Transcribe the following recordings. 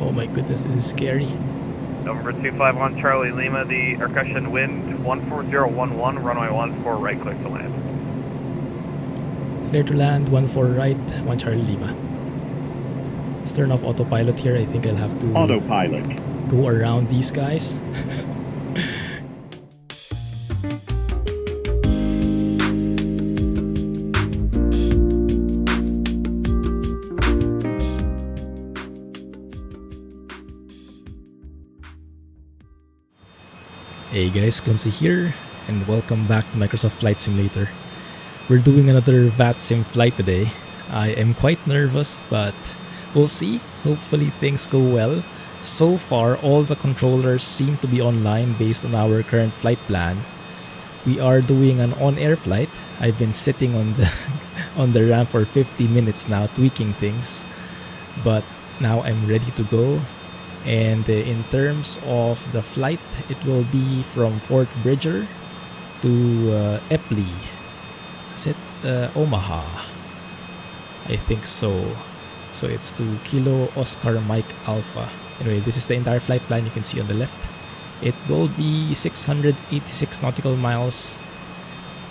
Oh my goodness, this is scary. November 251 Charlie Lima, the percussion wind 14011, runway 14, right click to land. Clear to land, 14 right, 1 Charlie Lima. Let's turn off autopilot here. I think I'll have to autopilot. Go around these guys. Hey guys, Clumsy here, and welcome back to Microsoft Flight Simulator. We're doing another VATSIM flight today. I am quite nervous, but we'll see. Hopefully things go well. So far, all the controllers seem to be online based on our current flight plan. We are doing an on-air flight. I've been sitting on the on the ramp for 50 minutes now, tweaking things. But now I'm ready to go. And in terms of the flight, it will be from Fort Bridger to Epley. Is it Omaha? I think so. So it's to Kilo Oscar Mike Alpha. Anyway, this is the entire flight plan you can see on the left. It will be 686 nautical miles,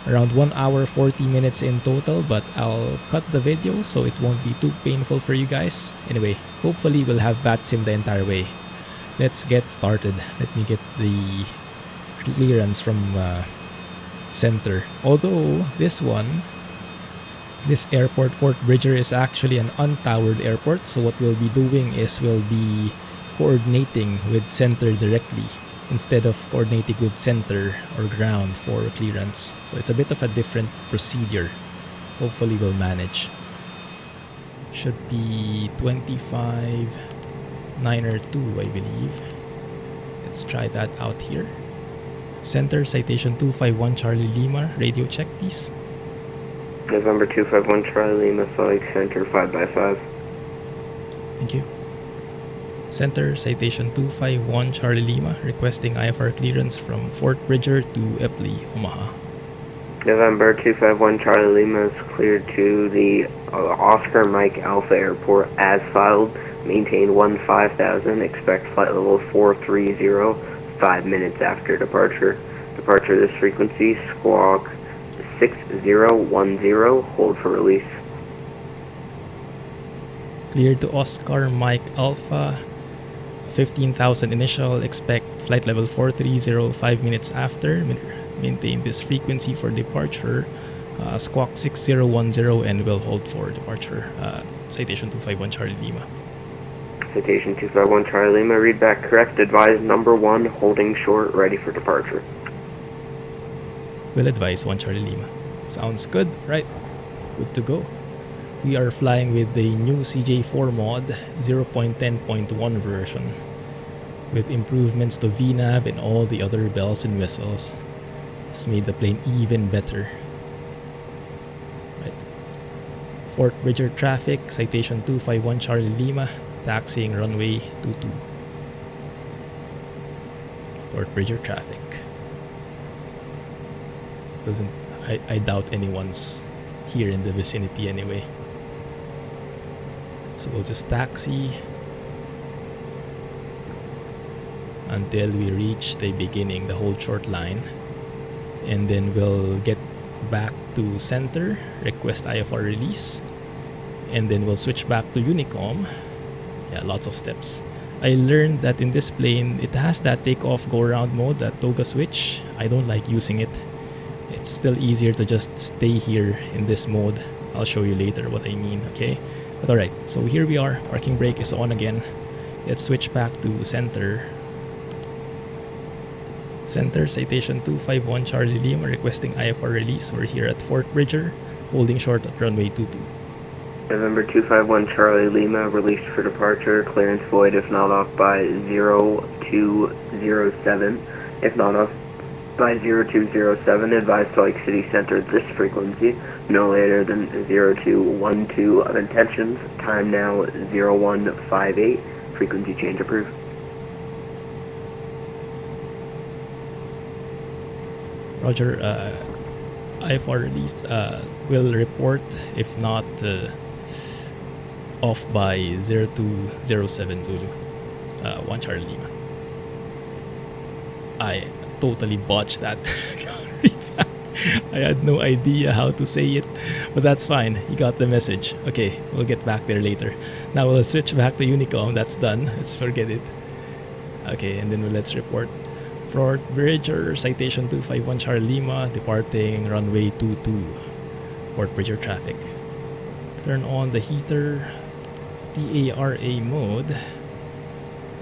around 1 hour 40 minutes in total, but I'll cut the video so it won't be too painful for you guys. Anyway, hopefully we'll have VATSIM the entire way. Let's get started. Let me get the clearance from center. Although this airport, Fort Bridger, is actually an untowered airport, so what we'll be doing is we'll be coordinating with center directly instead of coordinating with center or ground for clearance. So it's a bit of a different procedure. Hopefully we'll manage. Should be 25.902, I believe. Let's try that out here. Center, citation 251 Charlie Lima. Radio check, please. November 251 Charlie Lima, Salt Lake Center 5x5. Thank you. Center, citation 251 Charlie Lima, requesting IFR clearance from Fort Bridger to Epley, Omaha. November 251 Charlie Lima is cleared to the Oscar Mike Alpha Airport as filed. Maintain 15,000. Expect flight level 430 5 minutes after departure. Departure this frequency, squawk 6010. Hold for release. Cleared to Oscar Mike Alpha, 15,000 initial. Expect flight level 430 5 minutes after. Maintain this frequency for departure. Squawk 6010 and will hold for departure. Citation 251 Charlie Lima. Citation 251 Charlie Lima, read back correct. Advise number 1, holding short, ready for departure. Will advise 1 Charlie Lima. Sounds good, right? Good to go. We are flying with the new CJ4 Mod 0.10.1 version with improvements to VNAV and all the other bells and whistles. It's made the plane even better. Right. Fort Bridger traffic, citation 251 Charlie Lima, taxiing runway 22. Fort Bridger traffic. I doubt anyone's here in the vicinity anyway. So we'll just taxi until we reach the beginning, the whole short line. And then we'll get back to center, request IFR release. And then we'll switch back to Unicom. Yeah, lots of steps. I learned that in this plane, it has that takeoff go-around mode, that toga switch. I don't like using it. It's still easier to just stay here in this mode. I'll show you later what I mean, okay? But alright, so here we are. Parking brake is on again. Let's switch back to center. Center, citation 251 Charlie Lima, requesting IFR release. We're here at Fort Bridger, holding short at runway 22. November 251 Charlie Lima, released for departure. Clearance void if not off by 0207. If not off by 0207, advise Salt Lake City Center this frequency, no later than 0212 of intentions. Time now 0158. Frequency change approved. Roger, IFR release will report if not off by 0207 Zulu. 1 Charlie Lima. I totally botched that. Read back. I had no idea how to say it, but that's fine. You got the message. Okay, we'll get back there later. Now we'll switch back to Unicom. That's done. Let's forget it. Okay, and then let's report. Fort Bridger, citation 251 Charlie Lima, departing runway 22. Fort Bridger traffic. Turn on the heater. TARA mode.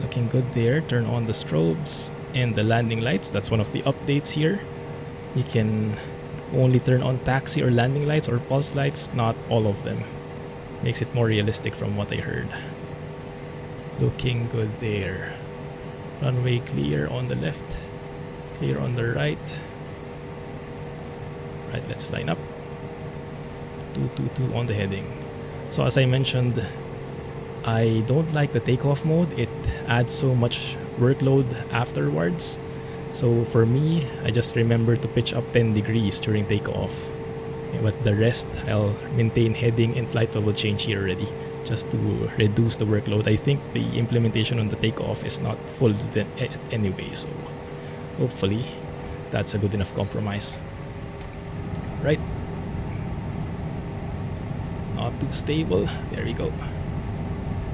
Looking good there. Turn on the strobes and the landing lights. That's one of the updates here. You can only turn on taxi or landing lights or pulse lights, not all of them. Makes it more realistic from what I heard. Looking good there. Runway clear on the left, clear on the right. Right, let's line up. 222 on the heading. So as I mentioned, I don't like the takeoff mode. It adds so much workload afterwards. So for me, I just remember to pitch up 10 degrees during takeoff. But the rest, I'll maintain heading and flight level change here already, just to reduce the workload. I think the implementation on the takeoff is not full anyway, so hopefully that's a good enough compromise. Right. Not too stable. There we go.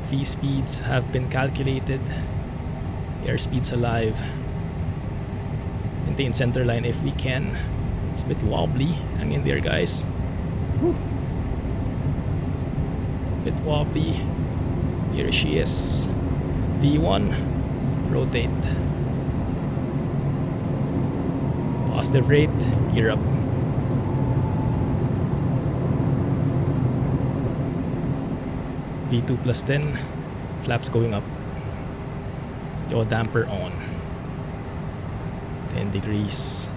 V speeds have been calculated. Airspeed's alive. Maintain center line if we can. It's a bit wobbly. Hang in there, guys. Whew. Bit wobbly. Here she is. V1. Rotate. Positive rate. Gear up. V2 plus 10. Flaps going up. Yaw damper on. 10 degrees.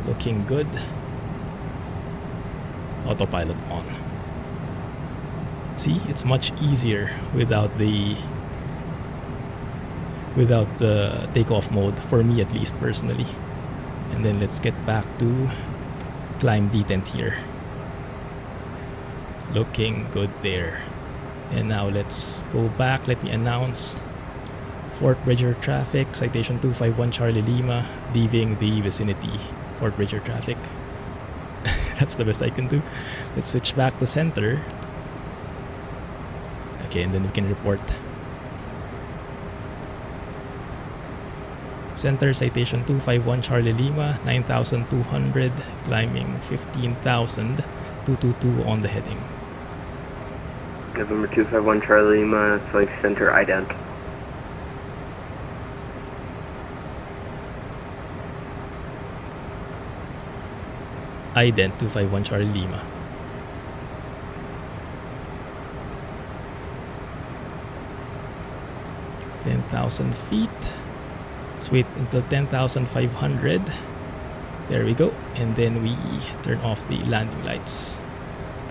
Looking good. Autopilot on. See, it's much easier without the takeoff mode, for me at least personally. And then let's get back to climb detent here. Looking good there. And now let's go back. Let me announce Fort Bridger traffic, citation 251 Charlie Lima, leaving the vicinity. Fort Bridger traffic. That's the best I can do. Let's switch back to center. Okay, and then we can report. Center, citation 251 Charlie Lima, 9,200, climbing 15,000, 222 on the heading. November 251 Charlie Lima, select center ident. Ident 251 Charlie Lima. $10,000 feet. Let's wait until 10,500. There we go. And then we turn off the landing lights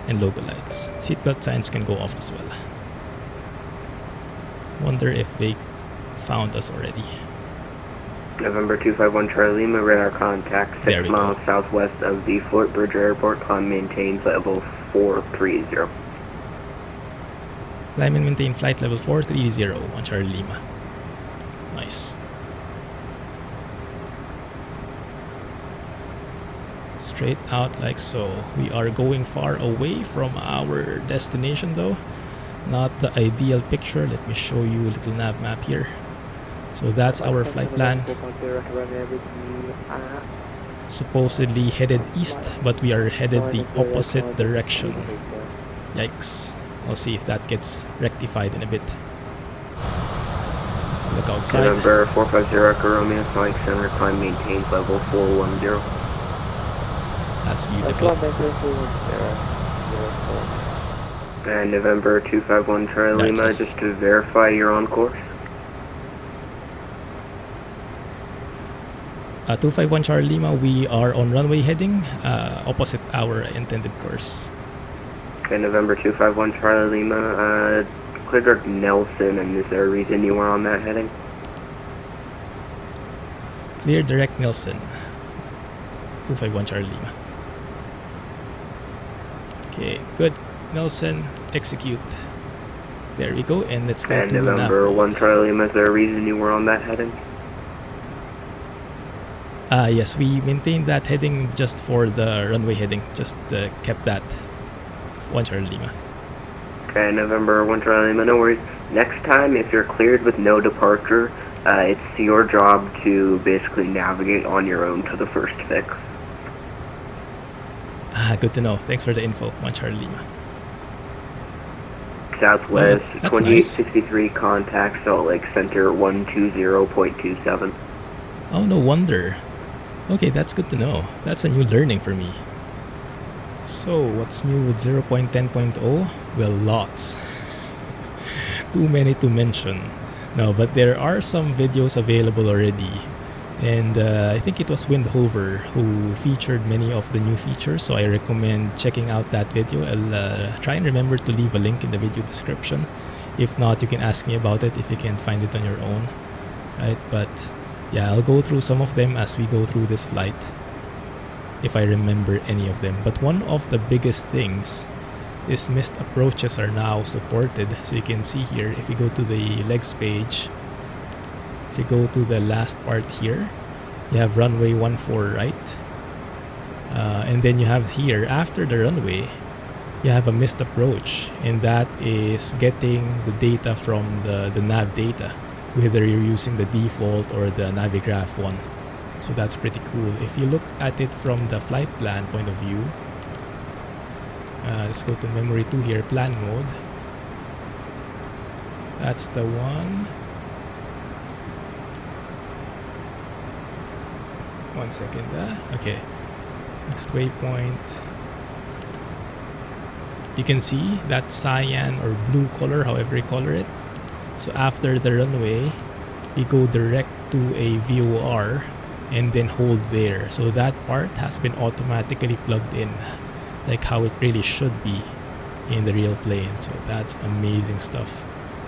and logo lights. Seatbelt signs can go off as well. Wonder if they found us already. November 251 Charlie Lima, radar contact 6 miles southwest of the Fort Bridger Airport. Climb maintains level 430. Climb and maintain flight level 430 on Charlie Lima. Nice. Straight out like so. We are going far away from our destination though. Not the ideal picture. Let me show you a little nav map here. So that's our flight plan. Supposedly headed east, but we are headed the opposite direction. Yikes. I'll see if that gets rectified in a bit. So look outside. November 450 Echo Romeo, select center, climb maintains level 410. That's beautiful. And November 251 Charlie Lima, just to verify you're on course. 251 Charlie Lima, we are on runway heading opposite our intended course. Okay, November 251 Charlie Lima, cleared Nelson, and is there a reason you were on that heading? Clear direct Nelson. 251 Charlie Lima. Okay, good. Nelson, execute. There we go, and let's go And to nav November mode. 1 Charlie Lima, is there a reason you were on that heading? Yes, we maintained that heading just for the runway heading. Just kept that 1 Charlie Lima. Okay, November 1 Charlie Lima, no worries. Next time, if you're cleared with no departure, it's your job to basically navigate on your own to the first fix. Good to know. Thanks for the info, 1 Charlie Lima. Southwest, Oh, that's nice. 2863, contact Salt Lake Center 120.27. Oh, no wonder. Okay, that's good to know. That's a new learning for me. So, what's new with 0.10.0? Well, lots. Too many to mention. No, but there are some videos available already. And I think it was Windhover who featured many of the new features, so I recommend checking out that video. I'll try and remember to leave a link in the video description. If not, you can ask me about it if you can't find it on your own. Right, but yeah, I'll go through some of them as we go through this flight, if I remember any of them. But one of the biggest things is missed approaches are now supported. So you can see here, if you go to the legs page, if you go to the last part here, you have runway 14, right? And then you have here, after the runway, you have a missed approach, and that is getting the data from the nav data, whether you're using the default or the Navigraph one. So that's pretty cool. If you look at it from the flight plan point of view, let's go to memory 2 here, plan mode. That's the one. 1 second. Okay. Next waypoint. You can see that cyan or blue color, however you color it. So after the runway, we go direct to a VOR and then hold there. So that part has been automatically plugged in, like how it really should be in the real plane. So that's amazing stuff.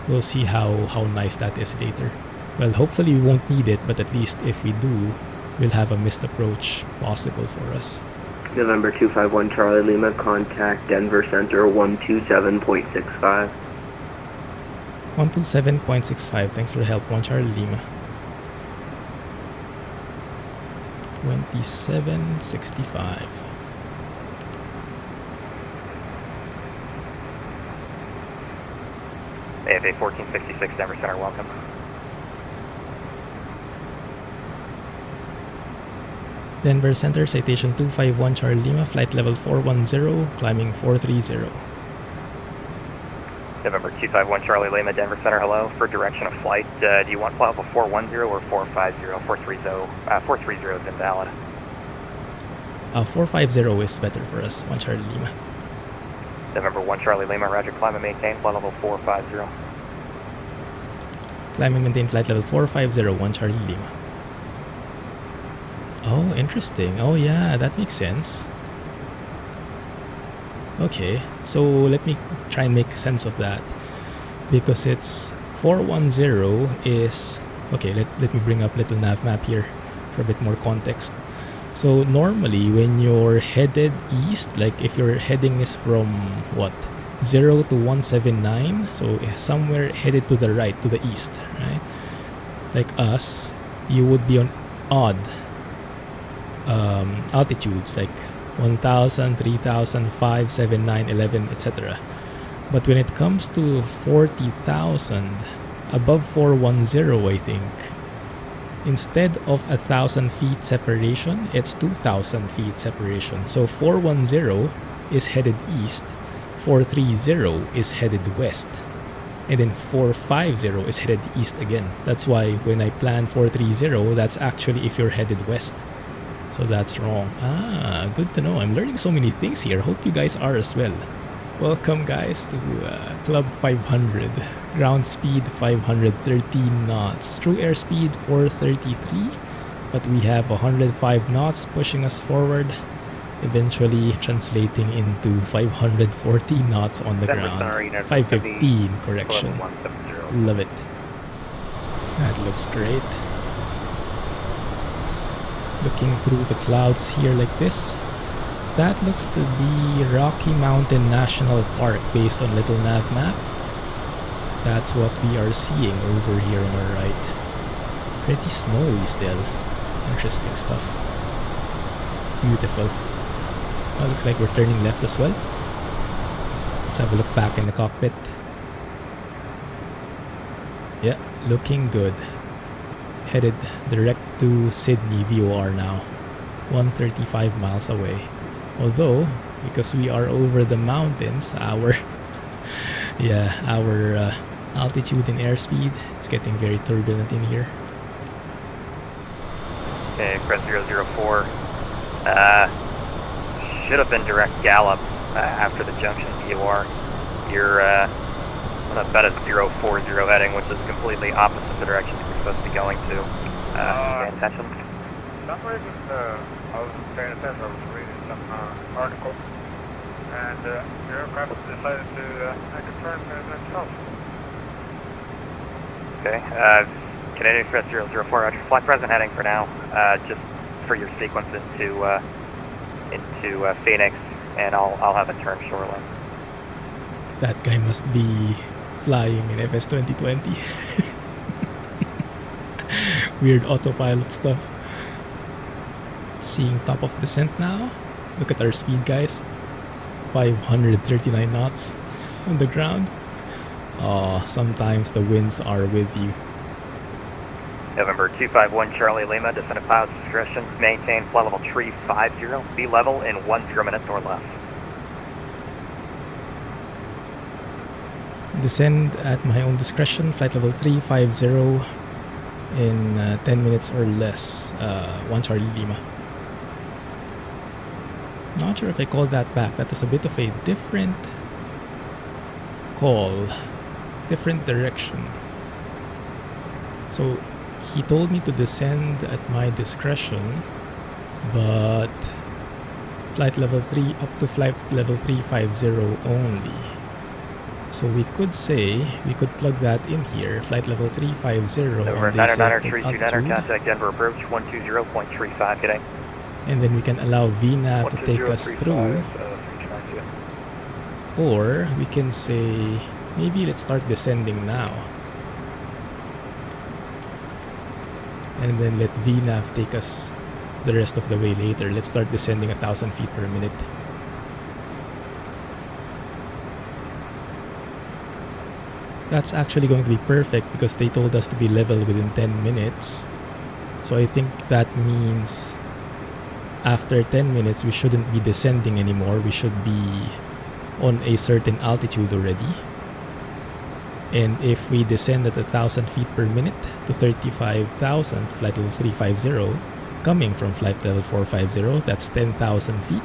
We'll see how nice that is later. Well, hopefully we won't need it, but at least if we do, we'll have a missed approach possible for us. November 251 Charlie Lima, contact Denver Center 127.65. 127.65. Thanks for the help, 1 Charlie Lima. 2765. AFA 1466, Denver Center, welcome. Denver Center, citation 251 Charlie Lima, flight level 410, climbing 430. November 251 Charlie Lima, Denver Center, hello. For direction of flight, do you want flight level 410 or 450? 430 is invalid. 450 is better for us, 1 Charlie Lima. November 1 Charlie Lima, roger, climb and maintain, flight level 450. Climb and maintain flight level 450, 1 Charlie Lima. Oh, interesting. Oh yeah, that makes sense. Okay, so let me try and make sense of that. Because it's 410 is... Okay, let me bring up little nav map here for a bit more context. So normally when you're headed east, like if your heading is from what? 0 to 179, so somewhere headed to the right, to the east, right? Like us, you would be on odd altitudes like 1000, 3000, 5, 7, 9, 11, etc. But when it comes to 40,000, above 410, I think, instead of 1,000 feet separation, it's 2,000 feet separation. So 410 is headed east, 430 is headed west, and then 450 is headed east again. That's why when I plan 430, that's actually if you're headed west. So that's wrong. Good to know. I'm learning so many things here. Hope you guys are as well. Welcome guys to Club 500. Ground speed 513 knots. True airspeed 433. But we have 105 knots pushing us forward. Eventually translating into 540 knots on the ground. 515, correction. Love it. That looks great. Looking through the clouds here like this. That looks to be Rocky Mountain National Park based on little nav map. That's what we are seeing over here on our right. Pretty snowy still. Interesting stuff. Beautiful. Oh, looks like we're turning left as well. Let's have a look back in the cockpit. Yeah, looking good. Headed direct to Sydney VOR now. 135 miles away. Although, because we are over the mountains, our altitude and airspeed, it's getting very turbulent in here. Okay, Crest 004. Should have been direct gallop after the junction VOR. You're on about a 040 heading, which is completely opposite the direction you're supposed to be going to. Pay attention. For some reason, I was paying attention. I was reading some article, and the aircraft decided to make a turn themselves. Okay, Canadian Crest 004, Roger. Flight present heading for now, just for your sequence into Phoenix, and I'll have a turn shortly. That guy must be flying in FS 2020. Weird autopilot stuff. Seeing top of descent now. Look at our speed, guys. 539 knots on the ground. Oh, sometimes the winds are with you. November 251 Charlie Lima, descend at pilot's discretion. Maintain flight level 350, be level in 10 minutes or less. Descend at my own discretion, flight level 350 in 10 minutes or less. 1 Charlie Lima. Not sure if I called that back. That was a bit of a different call, different direction. So he told me to descend at my discretion, but flight level 3 up to flight level 350 only. So we could say, we could plug that in here, flight level 350 Over and they set 99er, the 329er, altitude. contact Denver approach 120.35 today. And then we can allow VNAV to take us through. Or we can say, maybe let's start descending now. And then let VNAV take us the rest of the way later. Let's start descending 1,000 feet per minute. That's actually going to be perfect because they told us to be level within 10 minutes. So I think that means after 10 minutes we shouldn't be descending anymore. We should be on a certain altitude already. And if we descend at 1,000 feet per minute to 35,000, flight level 350, coming from flight level 450, that's 10,000 feet,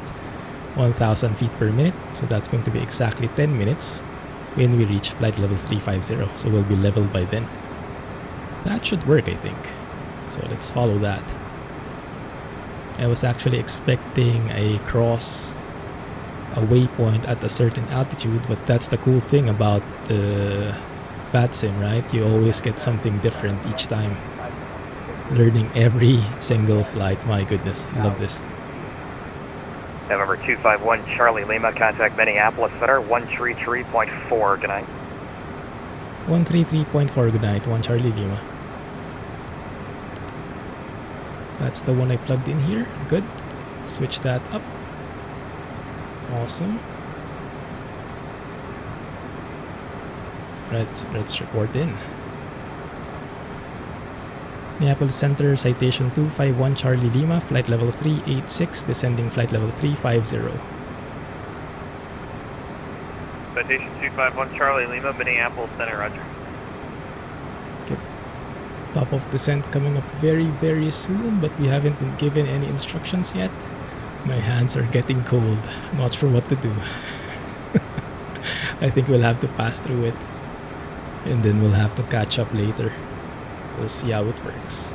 1,000 feet per minute. So that's going to be exactly 10 minutes when we reach flight level 350. So we'll be leveled by then. That should work, I think. So let's follow that. I was actually expecting a waypoint at a certain altitude, but that's the cool thing about the VATSIM, right? You always get something different each time. Learning every single flight. My goodness, I love this. November 251 Charlie Lima, contact Minneapolis Center 133.4. Good night. 133.4, good night. 1 Charlie Lima. That's the one I plugged in here. Good. Switch that up. Awesome. Right, let's report in. Minneapolis Center, citation 251 Charlie Lima, flight level 386, descending flight level 350. Citation 251 Charlie Lima, Minneapolis Center, roger. Okay. Top of descent coming up very, very soon, but we haven't been given any instructions yet. My hands are getting cold. Not sure what to do. I think we'll have to pass through it. And then we'll have to catch up later. We'll see how it works.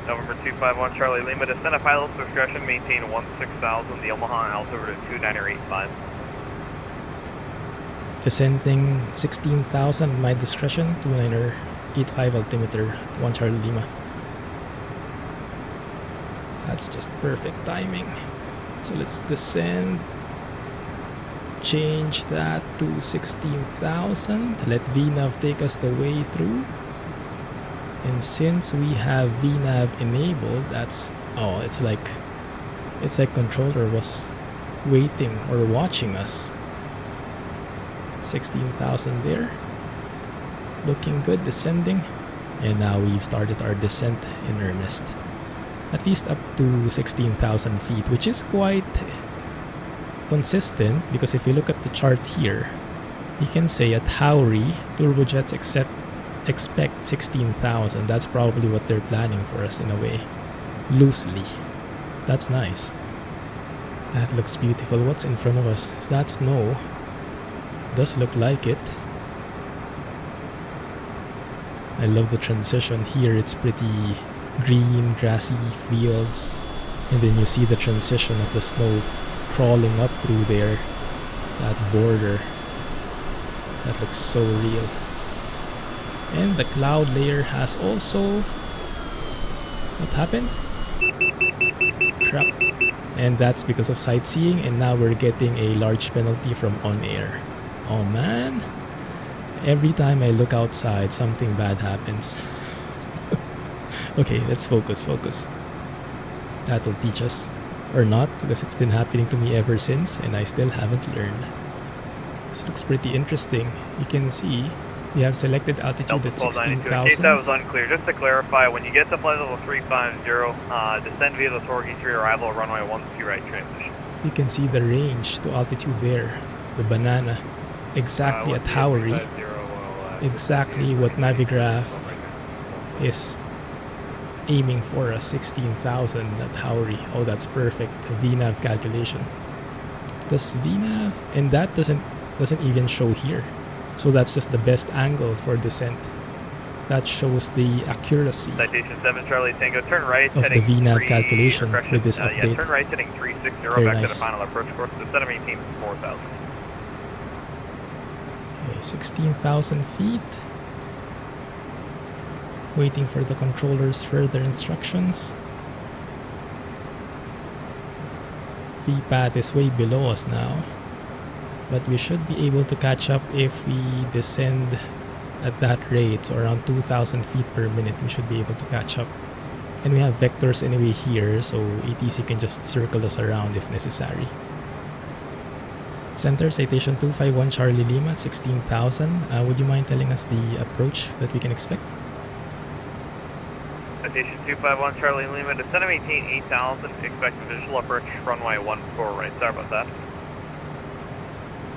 November 251 Charlie Lima, descend at pilot's discretion, maintain 16,000, the Omaha altimeter to 2985. Descending 16,000 at my discretion, 2985 altimeter, 1 Charlie Lima. That's just perfect timing. So let's descend. change that to 16,000. Let VNAV take us the way through. And since we have VNAV enabled, that's it's like controller was waiting or watching us. 16,000 there. Looking good, descending. And now we've started our descent in earnest. At least up to 16,000 feet, which is quite consistent because if you look at the chart here, you can say at Howry, turbojets expect 16,000. That's probably what they're planning for us in a way. Loosely. That's nice. That looks beautiful. What's in front of us? Is that snow? Does look like it. I love the transition here. It's pretty green, grassy fields. And then you see the transition of the snow crawling up through there. That border. That looks so real. And the cloud layer has also... What happened? Crap. And that's because of sightseeing, and now we're getting a large penalty from OnAir. Oh man. Every time I look outside, something bad happens. Okay, let's focus. That'll teach us. Or not, because it's been happening to me ever since, and I still haven't learned. This looks pretty interesting. You can see we have selected altitude at 16,000. In case that was unclear, just to clarify, when you get to flight level 350, descend via the Torquay 3 arrival runway 12 right transition. You can see the range to altitude there, the banana, exactly at Howry, exactly what Navigraph is aiming for us, 16,000 at Howry. Oh, that's perfect. VNAV calculation. Does VNAV, and that doesn't even show here. So that's just the best angle for descent. That shows the accuracy Citation 7 Charlie Tango, turn right, of the VNAV calculation with this update. Turn right heading 360 Very back nice. to the final approach course, descend 18 4,000. Okay, 16,000 feet. Waiting for the controller's further instructions. VPAT is way below us now, but we should be able to catch up if we descend at that rate, so around 2,000 feet per minute. We should be able to catch up, and we have vectors anyway here, so ATC can just circle us around if necessary. Center citation 251 Charlie Lima at 16,000. Would you mind telling us the approach that we can expect? Citation 251 Charlie Lima, descend 18 8,000, expect visual approach runway 14 right. Sorry about that.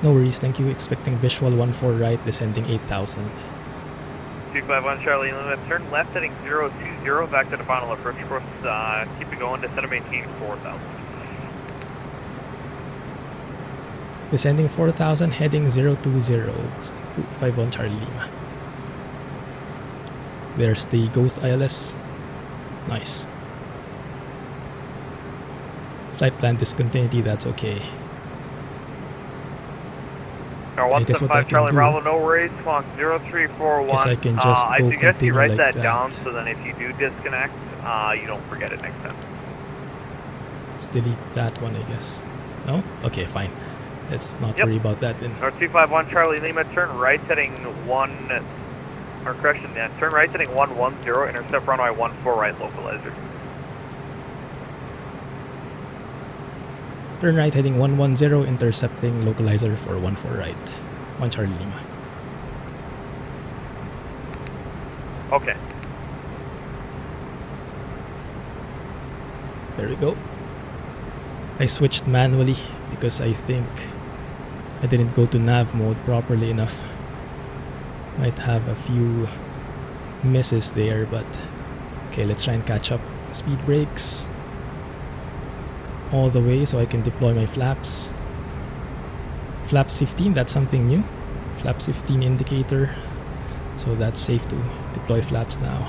No worries, thank you. Expecting visual 14 right, descending 8,000. 251 Charlie Lima, turn left heading 020 back to the final approach course. Keep it going, descend 18 4,000. Descending 4,000, heading 020, 251 Charlie Lima. There's the Ghost ILS. Nice. Flight plan discontinuity, that's okay. Now, I guess what I 175 can Charlie do, Bravo, no worries, Squawk 0341. guess I can just I go suggest you continue write like that that. down so then if you do disconnect, you don't forget it next time. Let's delete that one, I guess. No? Okay, fine. Let's not Yep. worry about that then. North 251 Charlie Lima, turn right heading turn right heading 110, intercept runway 14 right localizer. Turn right heading 110, intercepting localizer for 14 right. 1 Charlie Lima. Okay. There we go. I switched manually because I think I didn't go to nav mode properly enough. Might have a few misses there, but okay, let's try and catch up. Speed brakes all the way so I can deploy my flaps. Flaps 15, that's something new. Flaps 15 indicator, so that's safe to deploy flaps now.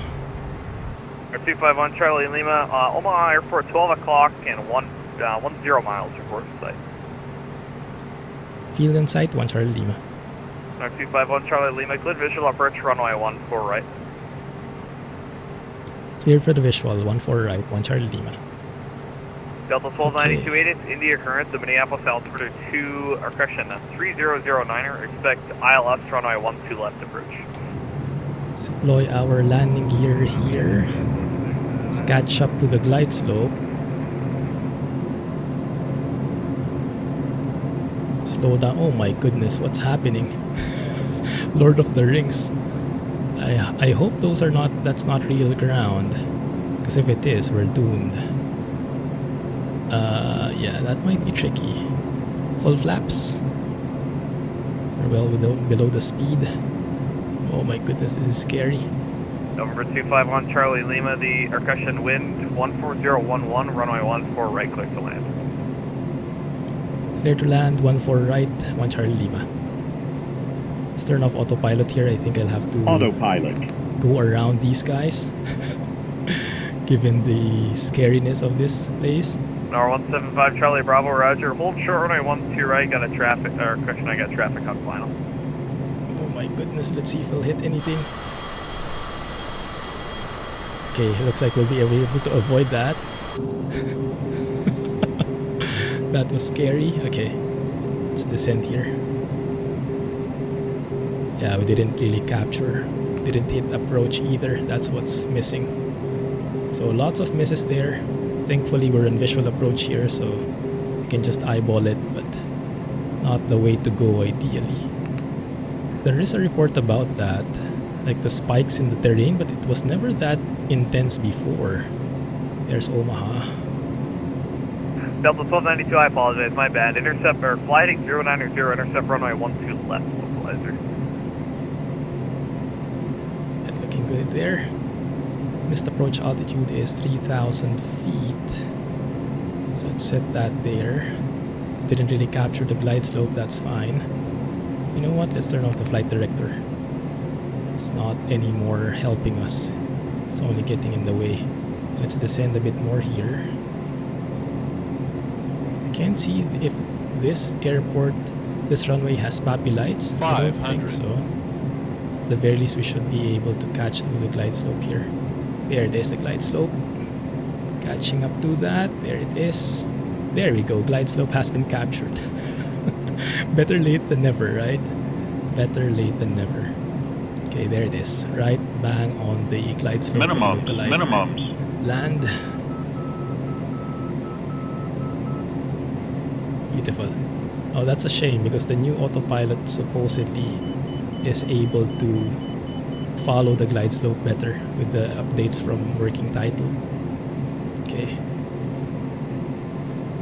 251 Charlie Lima, Omaha Airport, 12 o'clock and 10 miles report to site. Field in sight, 1 Charlie Lima. 251 Charlie Lima, cleared visual approach runway 14 right. Clear for the visual, 14 right, 1 Charlie Lima. Delta 1292 it's India current, the Minneapolis altimeter 2, or correction, 3009er, expect ILS runway 12 left approach. Deploy our landing gear here. Let's catch up to the glide slope. Slow down. Oh my goodness, what's happening? Lord of the Rings. I hope that's not real ground. Because if it is, we're doomed. Yeah, that might be tricky. Full flaps. We're well below the speed. Oh my goodness, this is scary. November 251 Charlie Lima, the percussion wind 14011, runway 14 right, clear to land. Clear to land, 14 right, 1 Charlie Lima. Let's turn off autopilot here. I think I'll have to go around these guys. Given the scariness of this place. Number 175 Charlie Bravo, roger. Hold short runway 12 right, got a traffic, or correction, I got traffic on final. Oh my goodness, let's see if we'll hit anything. Okay, looks like we'll be able to avoid that. That was scary. Okay, let's descend here. Yeah, we didn't really capture. Didn't hit approach either. That's what's missing. So lots of misses there. Thankfully, we're in visual approach here, so you can just eyeball it, but not the way to go ideally. There is a report about that, like the spikes in the terrain, but it was never that intense before. There's Omaha. Delta 1292, I apologize, my bad. Intercept, or flighting 090, intercept runway 12 left, localizer. That's looking good there. Missed approach altitude is 3,000 feet. So let's set that there. Didn't really capture the glide slope, that's fine. You know what? Let's turn off the flight director. It's not anymore helping us. It's only getting in the way. Let's descend a bit more here. I can't see if this airport, this runway has PAPI lights. I don't think so. At the very least, we should be able to catch through the glide slope here. There it is, the glide slope. Catching up to that. There it is. There we go. Glide slope has been captured. Better late than never, right? Better late than never. Okay, there it is. Right bang on the glide slope. Minimums. Land. Beautiful. Oh, that's a shame because the new autopilot supposedly is able to follow the glide slope better with the updates from working title. Okay.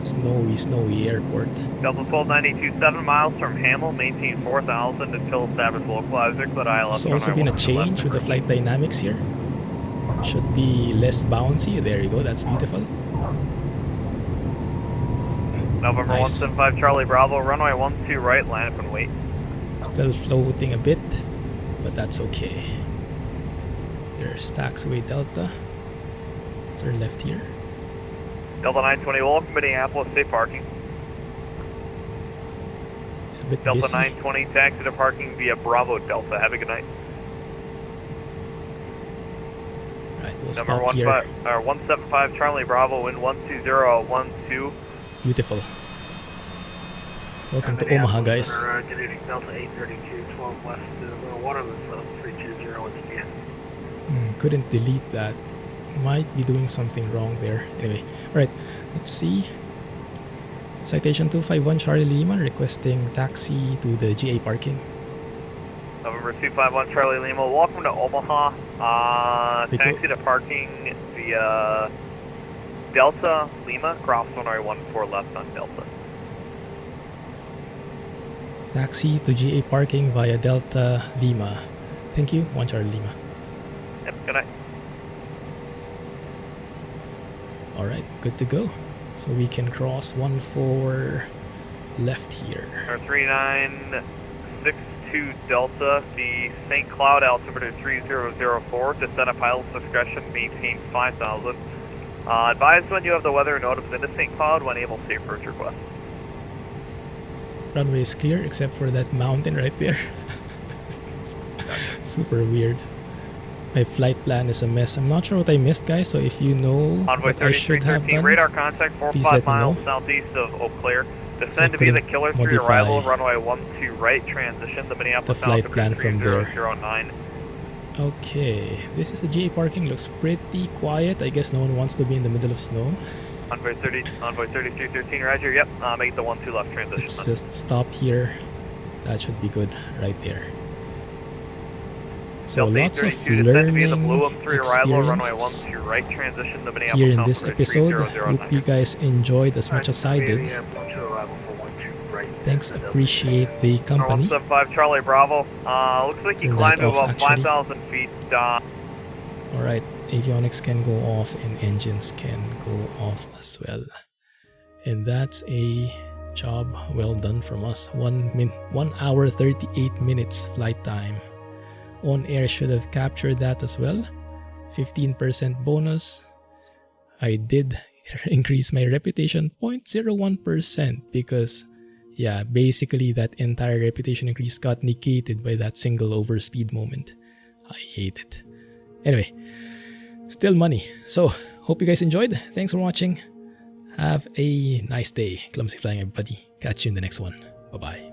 Snowy airport. Delta 1292, 7 miles from Hamel, maintain 4,000 until established localizer, but ILS. There's also been a change with the flight dynamics here. Should be less bouncy. There you go, that's beautiful. November Nice. 175 Charlie Bravo, runway 12 right, land up and wait. Still floating a bit, but that's okay. There's taxiway Delta. Let's turn left here. Delta 920, welcome Minneapolis, safe parking. It's a bit Delta busy. 920, taxi to parking via Bravo Delta. Have a good night. Right, we'll Number stop here. 175 Charlie Bravo, wind 12012. Beautiful. Welcome to Omaha, guys. Good evening, Delta 832, 12 west, water level 320 once again. Couldn't delete that. Might be doing something wrong there. Anyway, alright, let's see. Citation 251 Charlie Lima requesting taxi to the GA parking. November 251 Charlie Lima, welcome to Omaha. Taxi to parking via Delta Lima, cross runway 14 left on Delta. Taxi to GA parking via Delta Lima. Thank you, 1 Charlie Lima. Yep, good night. Alright, good to go. So we can cross 14 left here. Or 3962 Delta, the St. Cloud altimeter 3004, descend at pilot's discretion, maintain 5,000. Advise when you have the weather notice into St. Cloud when able to approach request. Runway is clear except for that mountain right there. Super weird. My flight plan is a mess. I'm not sure what I missed, guys, so if you know Envoy what I should have 3313, done, radar contact please 45 let me miles know. southeast of Eau Claire. So Descend I to be the couldn't Killer 3 modify arrival, runway 12 right, transition to Minneapolis the flight Center plan from there. 3009. Okay, this is the GA parking. Looks pretty quiet. I guess no one wants to be in the middle of snow. Envoy 3313, roger, yep, make the 12 left transition. Let's just stop here. That should be good right there. So Delta lots of 832, descend to be the Blue learning 3 arrival, runway experiences 12 right, transition to Minneapolis here in Center this episode. 3009. Hope you guys enjoyed as much as I did. Thanks, appreciate the company. 175 Charlie Bravo. Looks like you Turn climbed that to off, about actually. 5,000 feet. Alright, avionics can go off and engines can go off as well. And that's a job well done from us. 1 hour 38 minutes flight time. OnAir should have captured that as well. 15% bonus. I did increase my reputation 0.01% because yeah, basically that entire reputation increase got negated by that single overspeed moment. I hate it. Anyway, still money. So, hope you guys enjoyed. Thanks for watching. Have a nice day. Clumsy flying, everybody. Catch you in the next one. Bye-bye.